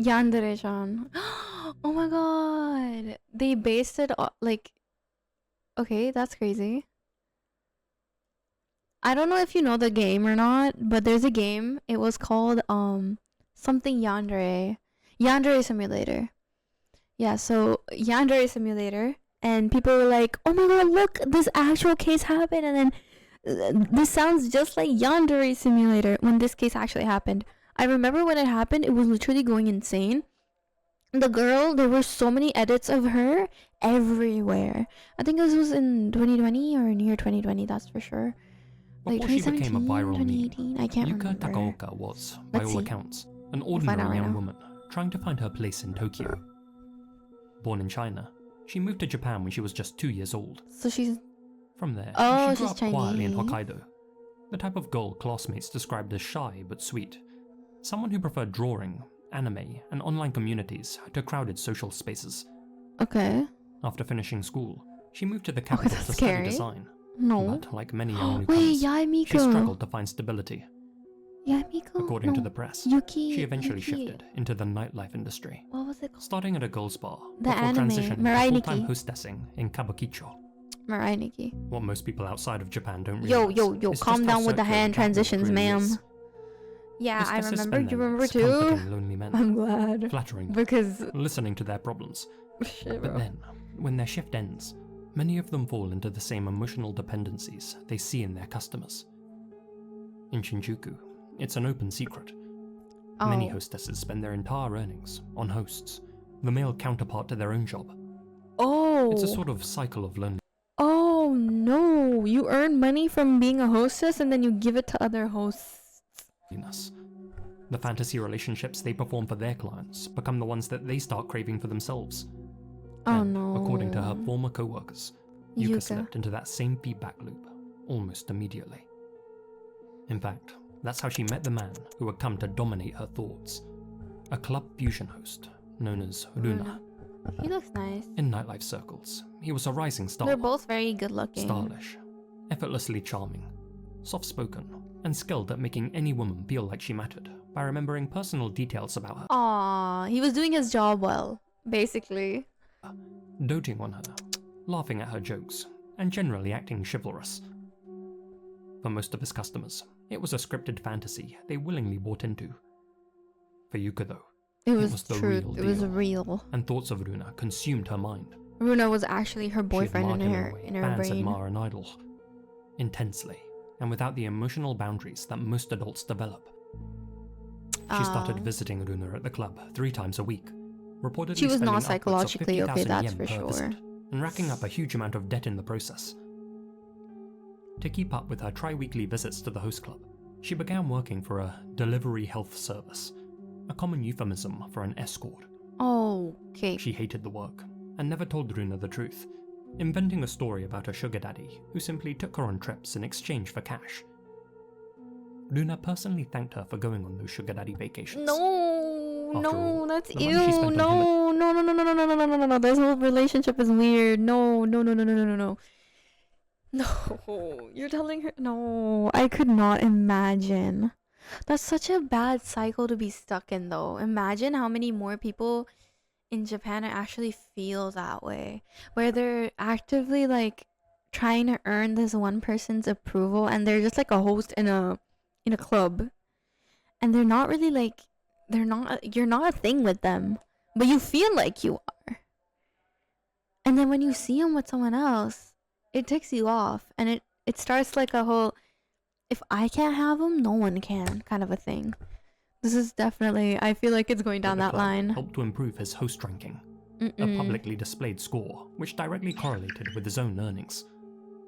Yandere-chan. Oh my god. They based it on, like, okay, that's crazy. I don't know if you know the game or not, but there's a game. It was called something Yandere. Yandere Simulator. Yeah, so Yandere Simulator, and people were like, "Oh my god, look, this actual case happened," and then this sounds just like Yandere Simulator when this case actually happened. I remember when it happened, it was literally going insane. The girl, there were so many edits of her everywhere. I think this was in 2020 or near 2020, that's for sure. Like Before she became a 2017, viral 2018, I can't Yuka remember. Takaoka was, by Let's all see. accounts, an We'll find out ordinary right young now. woman trying to find her place in Tokyo. Born in China, she moved to Japan when she was just 2 years old. So she's... From there, Oh, she grew she's up quietly in Chinese. Hokkaido, the type of girl classmates described as shy but sweet, someone who preferred drawing, anime, and online communities to crowded social spaces. Okay. After finishing school, she moved to the capital that's to scary. study design. No. But like many young Wait, newcomers, Yaimiko. she struggled to find stability. Yaimiko? According no. to the press, Yuki. she eventually Yuki. shifted into the nightlife industry, What was it called? starting at a girls' bar The before anime, transitioning Mirai to full-time Nikki. hostessing in Kabukicho. Mirai Nikki. What most people outside of Japan don't Yo, realize yo, is calm just how down with the circular hand that world transitions, really ma'am. is. Yeah, I Hostesses remember. spend You their remember nights too? comforting lonely men, I'm glad. flattering them, Because... listening to their problems. Shit, But bro. then, when their shift ends, many of them fall into the same emotional dependencies they see in their customers. In Shinjuku, it's an open secret. Many hostesses spend their entire earnings on hosts, the male counterpart to their own job. Oh. It's a sort of cycle of loneliness. Oh no. You earn money from being a hostess and then you give it to other hosts. The fantasy relationships they perform for their clients become the ones that they start craving for themselves. Oh And, no. according to her former co-workers, Yuka Yuka. slipped into that same feedback loop almost immediately. In fact, that's how she met the man who would come to dominate her thoughts, a club fusion host known as Runa. He looks nice. In nightlife circles, he was a rising star. They're both very good looking. Stylish, effortlessly charming, soft-spoken, and skilled at making any woman feel like she mattered by remembering personal details about her. Aww, he was doing his job well, basically. Doting on her, laughing at her jokes, and generally acting chivalrous. For most of his customers, it was a scripted fantasy they willingly bought into. For Yuka though, It was the true. real It was deal. real. And thoughts of Runa consumed her mind. Runa was actually her She boyfriend admired in him her a way in her fans brain. admire an idol. Intensely, and without the emotional boundaries that most adults develop. She started visiting Runa at the club 3 times a week, reportedly She was spending not upwards of psychologically okay, 50,000 that's yen for per sure. visit, and racking up a huge amount of debt in the process. To keep up with her tri-weekly visits to the host club, she began working for a delivery health service, a common euphemism for an escort. Okay. She hated the work, and never told Runa the truth, inventing a story about a sugar daddy who simply took her on trips in exchange for cash. Runa personally thanked her for going on those sugar daddy vacations. No, After no, all, that's the money she ew. spent on No, no, no, no, no, no, no, no, no, no, no, no. This whole relationship is weird. No, no, no, no, no, no, no, no. No, you're telling her. No, I could not imagine. That's such a bad cycle to be stuck in, though. Imagine how many more people in Japan actually feel that way, where they're actively like trying to earn this one person's approval, and they're just like a host in a club, and they're not really like you're not a thing with them, but you feel like you are. And then when you see them with someone else, it ticks you off, and it starts like a whole if I can't have them, no one can kind of a thing. This is definitely, I feel like it's going down that line. Helped to improve his host ranking, a publicly displayed score which directly correlated with his own earnings.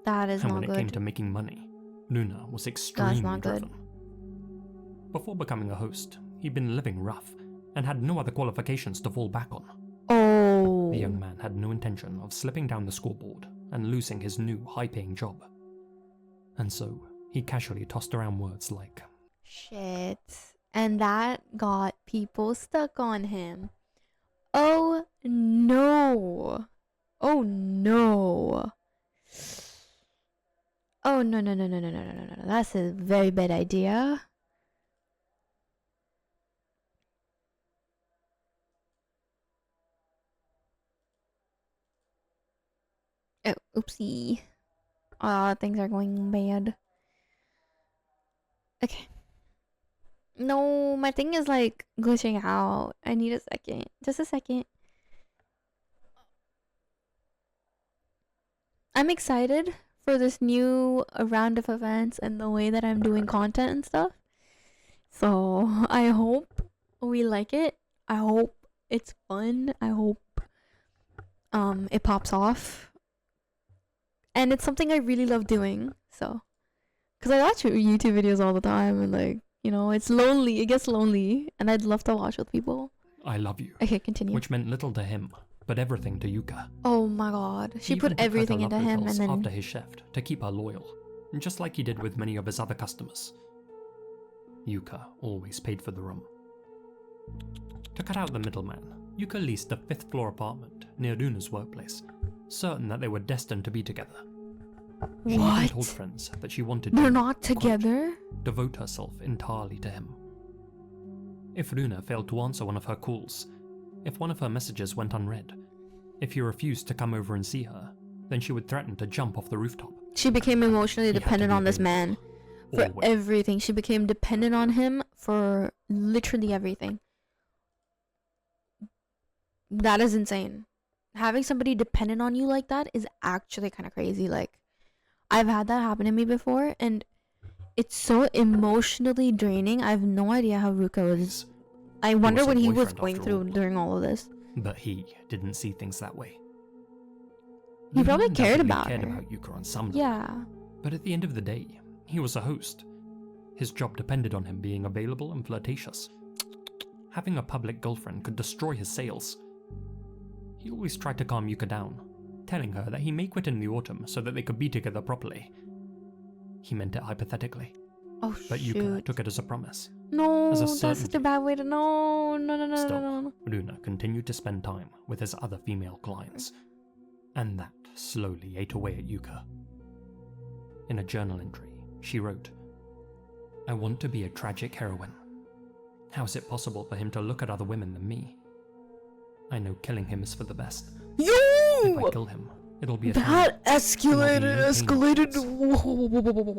That is And not when it came good. to making money, Runa was extremely not good. driven. Before becoming a host, he'd been living rough and had no other qualifications to fall back on. Oh. The young man had no intention of slipping down the scoreboard and losing his new high-paying job. And so, he casually tossed around words like, Shit. And that got people stuck on him. Oh no. Oh no. Oh no no no no no no no no no. That's a very bad idea. Oh, oopsie. Things are going bad. Okay. No, my thing is like glitching out. I need a second. Just a second. I'm excited for this new round of events and the way that I'm doing content and stuff. So I hope we like it. I hope it's fun. I hope it pops off. And it's something I really love doing. So, because I watch YouTube videos all the time and like, you know, it's lonely. It gets lonely, and I'd love to watch with people. I love you. Okay, continue. Which meant little to him, but everything to Yuka. Oh my god. She He put even took her to everything into love him hotels and then after his shift to keep her loyal, just like he did with many of his other customers. Yuka always paid for the room. To cut out the middleman, Yuka leased a 5th floor apartment near Luna's workplace, certain that they were destined to be together. She even told friends that she wanted they're to, not quote, together? devote herself entirely to him. If Luna failed to answer one of her calls, if one of her messages went unread, if he refused to come over and see her, then she would threaten to jump off the rooftop. She became emotionally dependent on this man for Always. everything. She became dependent on him for literally everything. That is insane. Having somebody dependent on you like that is actually kind of crazy. Like, I've had that happen to me before, and it's so emotionally draining. I have no idea how Ruka was. I wonder was what her he was boyfriend going after through all. during all of this. But he didn't see things that way. He probably Luna cared undoubtedly about cared her. about Yuka on some level. Yeah. But at the end of the day, he was a host. His job depended on him being available and flirtatious. Having a public girlfriend could destroy his sales. He always tried to calm Yuka down, telling her that he may quit in the autumn so that they could be together properly. He meant it hypothetically, Oh, but Yuka shoot. took it as a promise. No, as a that's such a certainty. bad way to. No, no, no, no, Still, no, no. Luna continued to spend time with his other female clients, and that slowly ate away at Yuka. In a journal entry, she wrote, "I want to be a tragic heroine. How is it possible for him to look at other women than me? I know killing him is for the best. If I Yo! kill him, it'll be a That family. escalated.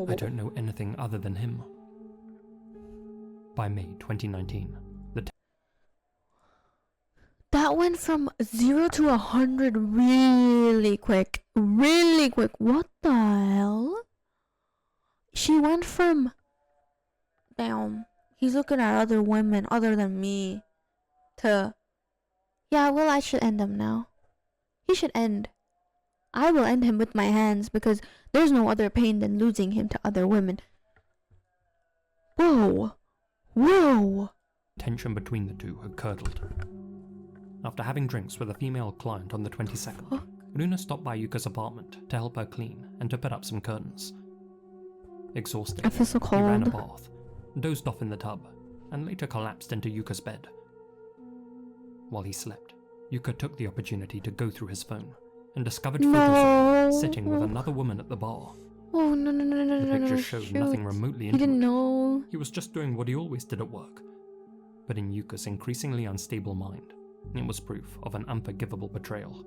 I don't know anything other than him." By May 2019, That went from 0 to 100 really quick. Really quick. What the hell? She went from, damn, he's looking at other women other than me, to, yeah, well, I should end him now. He should end. I will end him with my hands because there's no other pain than losing him to other women. Whoa. Whoa. tension between the two had curdled. After having drinks with a female client on the 22nd, Fuck. Luna stopped by Yuka's apartment to help her clean and to put up some curtains. Exhausted, I feel so he ran a cold. bath, dozed off in the tub, and later collapsed into Yuka's bed. While he slept, Yuka took the opportunity to go through his phone and discovered photos of him sitting with another woman at the bar. Oh, no, no, no, no, The no, no, pictures showed shoot. nothing remotely He didn't intimate. know. He was just doing what he always did at work. But in Yuka's increasingly unstable mind, it was proof of an unforgivable betrayal.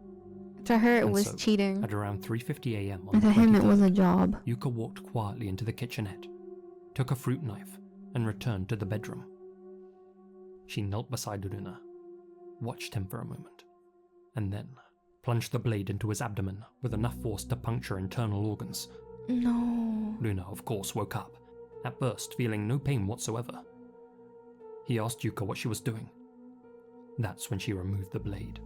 To her, it And was so, cheating. At around 3:50 a.m. on And the to him, it 23rd, was a job. Yuka walked quietly into the kitchenette, took a fruit knife, and returned to the bedroom. She knelt beside Luna, watched him for a moment, and then plunged the blade into his abdomen with enough force to puncture internal organs. No. Luna, of course, woke up, at first feeling no pain whatsoever. He asked Yuka what she was doing. That's when she removed the blade,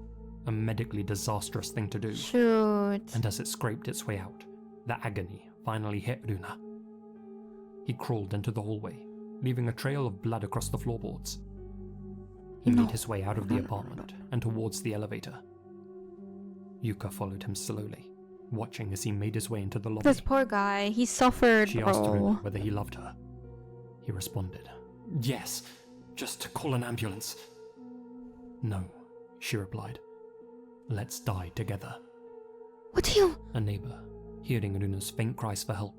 a medically disastrous thing to do. Shoot. And as it scraped its way out, the agony finally hit Luna. He crawled into the hallway, leaving a trail of blood across the floorboards. He No. made his way out of the apartment and towards the elevator. Yuka followed him slowly, watching as he made his way into the lobby. This poor guy, he suffered, She asked Luna bro. whether he loved her. He responded, "Yes, just call an ambulance." "No," she replied. "Let's die together." What do you... A neighbor, hearing Luna's faint cries for help,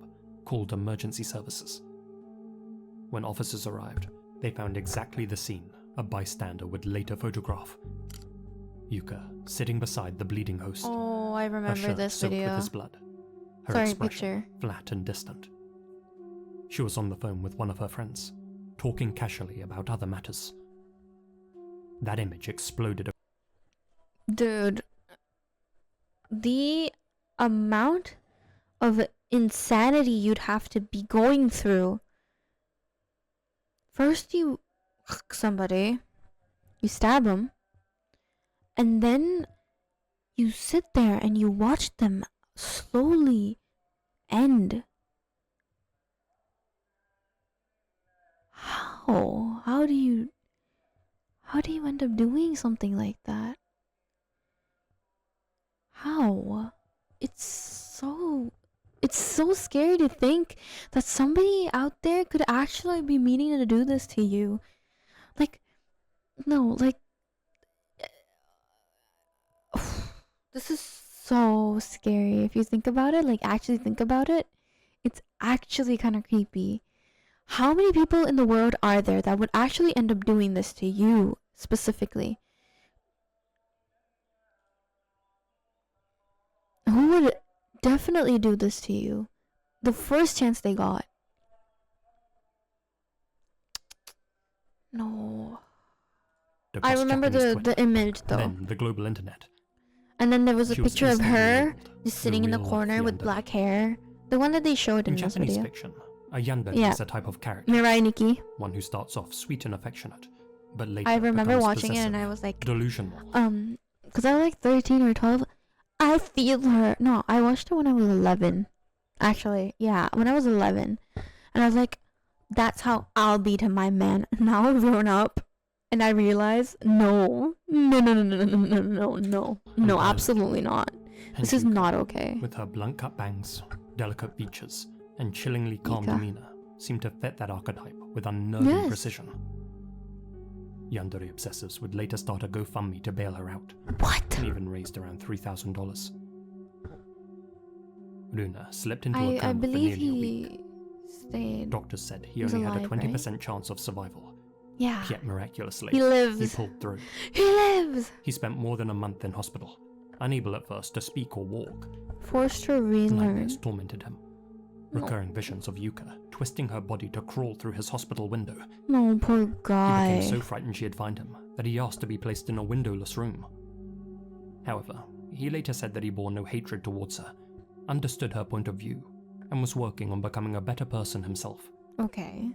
called emergency services. When officers arrived, they found exactly the scene a bystander would later photograph. Yuka sitting beside the bleeding host, Oh, Oh, I her remember shirt this soaked with video. his blood. Her Sorry, expression picture. flat and distant. She was on the phone with one of her friends, talking casually about other matters. That image exploded. Dude, the amount of insanity you'd have to be going through. First you somebody, you stab them, and then you sit there and you watch them slowly end. How do you end up doing something like that? How? It's so scary to think that somebody out there could actually be meaning to do this to you. Like, no, like, this is so scary. If you think about it, like, actually think about it, it's actually kind of creepy. How many people in the world are there that would actually end up doing this to you specifically? Who would definitely do this to you the first chance they got? No. I remember the image though. Then the global internet. And then there was a She was picture of instantly her labeled just sitting in the real-life corner with Yandere. black hair. The one that they showed in In this Japanese video. fiction, a yandere Yeah. is a type of character, Mirai Nikki. one who starts off sweet and affectionate, but later I remember becomes watching it and possessive, I was like, delusional. because I was like 13 or 12. I feel her. No, I watched it when I was 11. Actually, yeah, when I was 11. And I was like, that's how I'll be to my man. Now I've grown up and I realize, no, absolutely not. This is Henjuku, not okay. with her blunt cut bangs, delicate features, and chillingly calm Mika. demeanor, seemed to fit that archetype with unnerving Yes. precision. Yandere obsessives would later start a GoFundMe to bail her out, What? and even raised around $3,000. Luna slipped into a I coma for believe nearly a week. he stayed. Doctors said he He's only had a alive, 20% chance of survival, Yeah. yet miraculously, He he lives. pulled through. He lives. He spent more than a month in hospital, unable at first to speak or walk. Forced to relearn. Nightmares tormented him. No. Recurring visions of Yuka twisting her body to crawl through his hospital window. No, poor He guy. became so frightened she'd find him that he asked to be placed in a windowless room. However, he later said that he bore no hatred towards her, understood her point of view, and was working on becoming a better person himself. Okay.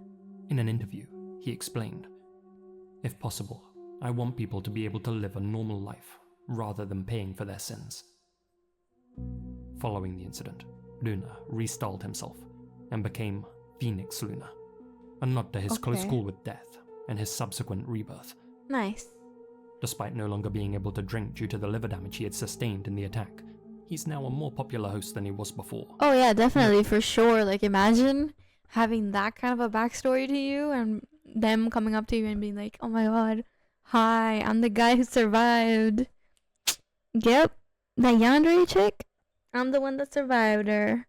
In an interview, he explained, "If possible, I want people to be able to live a normal life rather than paying for their sins." Following the incident, Luna restyled himself and became Phoenix Luna, a nod to his close Okay. call with death and his subsequent rebirth. Nice. Despite no longer being able to drink due to the liver damage he had sustained in the attack, he's now a more popular host than he was before. Oh yeah, definitely, for sure. Like, imagine having that kind of a backstory to you and them coming up to you and being like, oh my god, hi, I'm the guy who survived. Yep, that Yandere chick, I'm the one that survived her.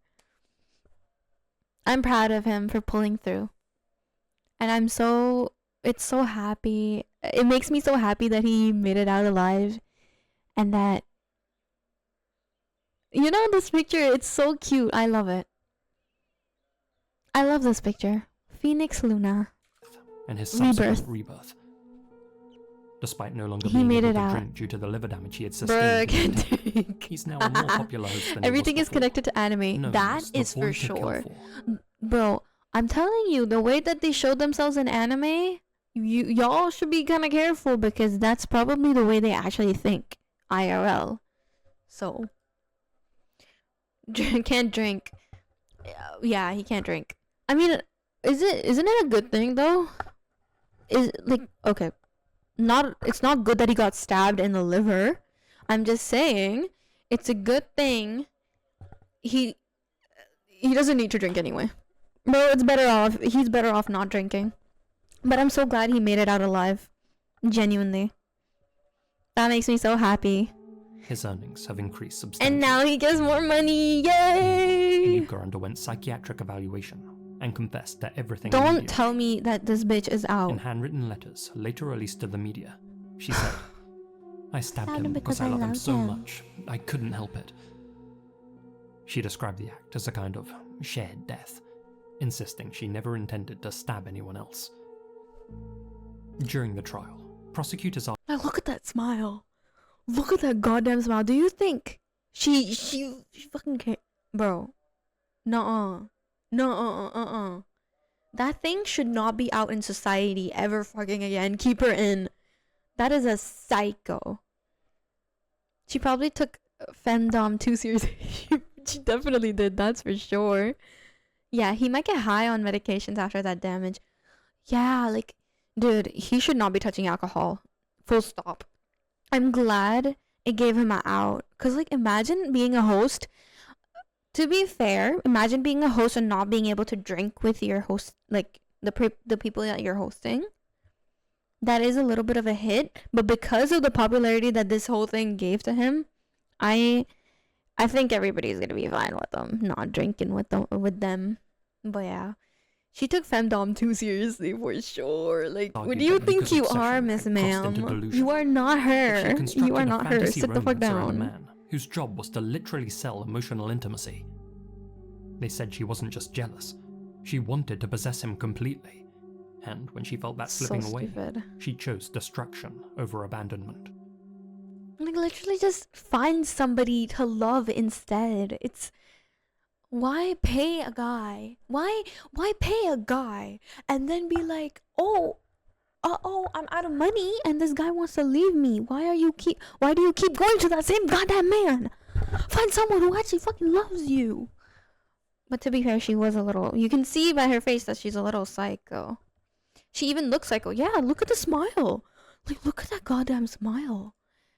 I'm proud of him for pulling through. And it's so happy. It makes me so happy that he made it out alive. And that, you know, this picture, it's so cute. I love it. I love this picture. Phoenix Luna. And his subsequent rebirth. Despite no longer He being made able it to out. drink due to the liver damage he had Bruh, sustained, in the can't attack, drink. he's now a more popular host than Everything he was is before. connected to anime. Known That as the is for boy to kill sure. for. Bro, I'm telling you, the way that they showed themselves in anime, y'all should be kind of careful because that's probably the way they actually think. IRL. So, can't drink. Yeah, he can't drink. I mean, isn't it a good thing though? Is like, okay, it's not good that he got stabbed in the liver. I'm just saying it's a good thing he doesn't need to drink anyway. Bro, he's better off not drinking. But I'm so glad he made it out alive. Genuinely. That makes me so happy. His earnings have increased substantially. And now he gets more money. Yay! Yuka underwent psychiatric evaluation and confessed to everything. Don't immediately. tell me that this bitch is In out. handwritten letters later released to the media, she said, I stabbed Stabbed him him because I love him loved so him. much, I couldn't help it. She described the act as a kind of shared death, insisting she never intended to stab anyone else. During the trial, prosecutors asked, Now look at that smile. Look at that goddamn smile. Do you think she fucking can't, bro? Nuh-uh. Nuh-uh. That thing should not be out in society ever fucking again. Keep her in. That is a psycho. She probably took femdom too seriously. She definitely did, that's for sure. Yeah, he might get high on medications after that damage. Yeah, like, dude, he should not be touching alcohol. Full stop. I'm glad it gave him an out. Because, like, imagine being a host. To be fair, imagine being a host and not being able to drink with your host, like, the people that you're hosting. That is a little bit of a hit. But because of the popularity that this whole thing gave to him, I think everybody's gonna be fine with them. Not drinking with them. But yeah. She took femdom too seriously for sure. Like, what do you think you are, Miss Ma'am? You are not her. You are not her. Sit the fuck down. A man whose job was to literally sell emotional intimacy. They said she wasn't just jealous, she wanted to possess him completely. And when she felt that slipping away, she chose destruction over abandonment. Like, literally just find somebody to love instead. It's... Why pay a guy? Why pay a guy and then be like, oh, I'm out of money and this guy wants to leave me. Why do you keep going to that same goddamn man? Find someone who actually fucking loves you. But to be fair, she was a little... You can see by her face that she's a little psycho. She even looks psycho. Yeah, look at the smile. Like, look at that goddamn smile.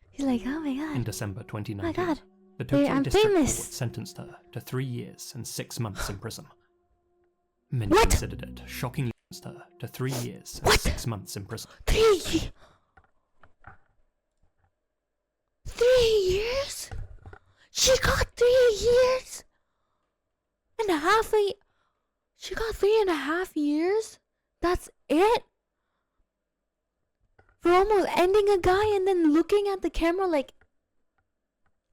He's like, oh my god. In December 2019, oh my god. the Tokyo District Court famous. sentenced her to 3 years and 6 months in prison. Many What? considered it shockingly sentenced her to 3 years and What? 6 months in prison. 3 years? She got 3 years and a half. She got 3.5 years? That's it? For almost ending a guy and then looking at the camera like,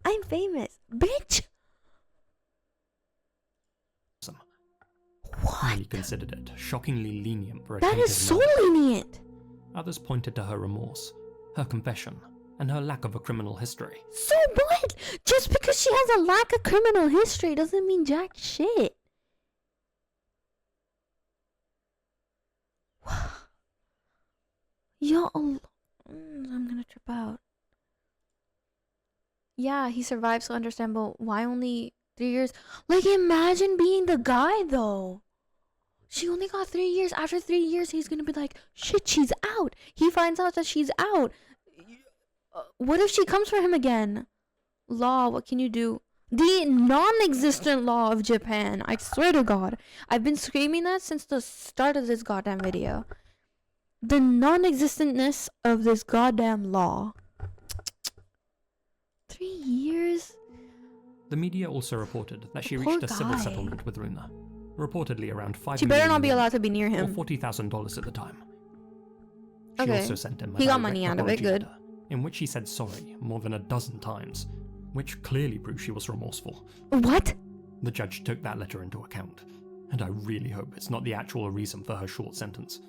I'm famous, bitch. What? Many considered it shockingly lenient for a That is tainted so murder. lenient. Others pointed to her remorse, her confession, and her lack of a criminal history. So what? Just because she has a lack of criminal history doesn't mean jack shit. Yo, I'm gonna trip out. Yeah, he survived, so understandable. Why only 3 years? Like, imagine being the guy, though. She only got 3 years. After 3 years, he's gonna be like, shit, she's out. He finds out that she's out. What if she comes for him again? Law, what can you do? The non-existent law of Japan. I swear to God. I've been screaming that since the start of this goddamn video. The non-existentness of this goddamn law. 3 years? The media also reported that she Poor reached a civil guy. settlement with Runa, reportedly around $5 She better million not be allowed to be near or him. $40,000 at the time. She Okay. also sent him a He got direct money out of it, apology good. letter, in which she said sorry more than a dozen times, which clearly proves she was remorseful. What? The judge took that letter into account, and I really hope it's not the actual reason for her short sentence.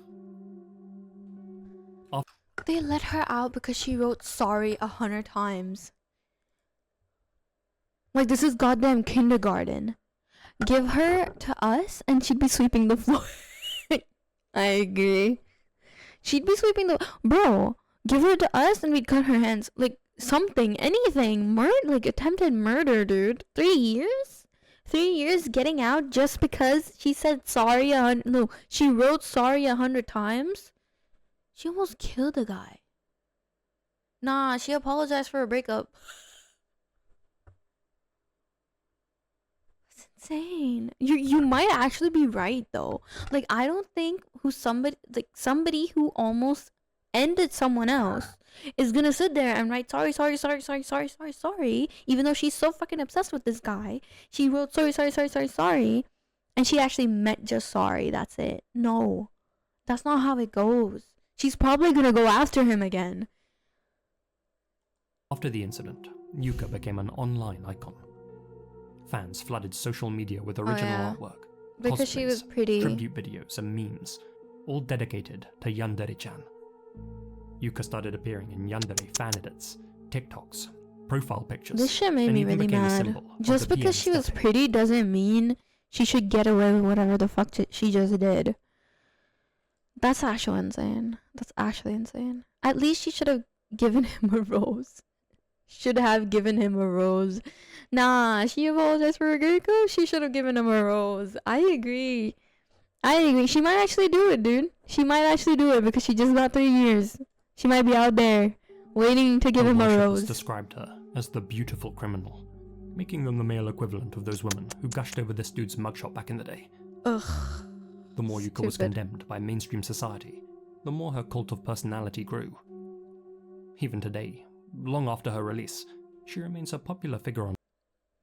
They let her out because she wrote sorry 100 times. Like, this is goddamn kindergarten. Give her to us and she'd be sweeping the floor. I agree. She'd be sweeping the... Bro, give her to us and we'd cut her hands. Like, something, anything. Like, attempted murder, dude. 3 years? 3 years getting out just because she said sorry she wrote sorry 100 times? She almost killed a guy. Nah, she apologized for a breakup. That's insane. You might actually be right though. Like, I don't think somebody who almost ended someone else is gonna sit there and write sorry, even though she's so fucking obsessed with this guy. She wrote sorry, and she actually meant just sorry. That's it. No, that's not how it goes. She's probably gonna go after him again. After the incident, Yuka became an online icon. Fans flooded social media with original yeah. artwork, Because she was cosplays, pretty. tribute videos, and memes, all dedicated to Yandere-chan. Yuka started appearing in Yandere fan edits, TikToks, profile pictures. This shit made and me even really became a mad. symbol of Just the because PM she was aesthetic. pretty doesn't mean she should get away with whatever the fuck she just did. That's actually insane. That's actually insane. At least she should have given him a rose. Should have given him a rose. Nah, she apologized for her Geico. She should have given him a rose. I agree. She might actually do it, dude. She might actually do it because she just got 3 years. She might be out there waiting to give Her him a worshippers rose. described her as the beautiful criminal, making them the male equivalent of those women who gushed over this dude's mugshot back in the day. Ugh. The more Yuka was Stupid. condemned by mainstream society, the more her cult of personality grew. Even today, long after her release, she remains a popular figure on.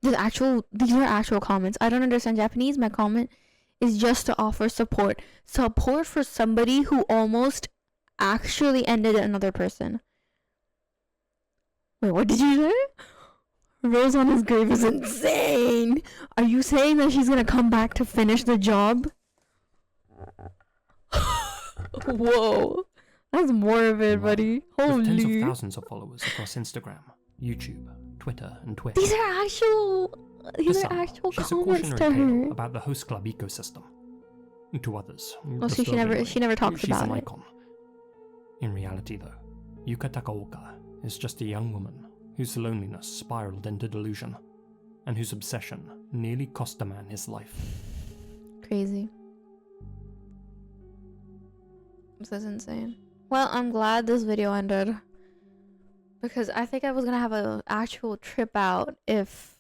These are actual comments. I don't understand Japanese. My comment is just to offer support. Support for somebody who almost actually ended another person. Wait, what did you say? Rose on his grave is insane. Are you saying that she's gonna come back to finish the job? Whoa. That's morbid, buddy. With tens of Holy. thousands of followers across Instagram, YouTube, Twitter, and Twitch. These are actual To some, she's a comments cautionary to her. tale about the host club ecosystem. To others, Oh, so she never talks she's about an it. icon. In reality, though, Yuka Takaoka is just a young woman whose loneliness spiraled into delusion, and whose obsession nearly cost a man his life. Crazy. This is insane. Well, I'm glad this video ended. Because I think I was gonna have an actual trip out if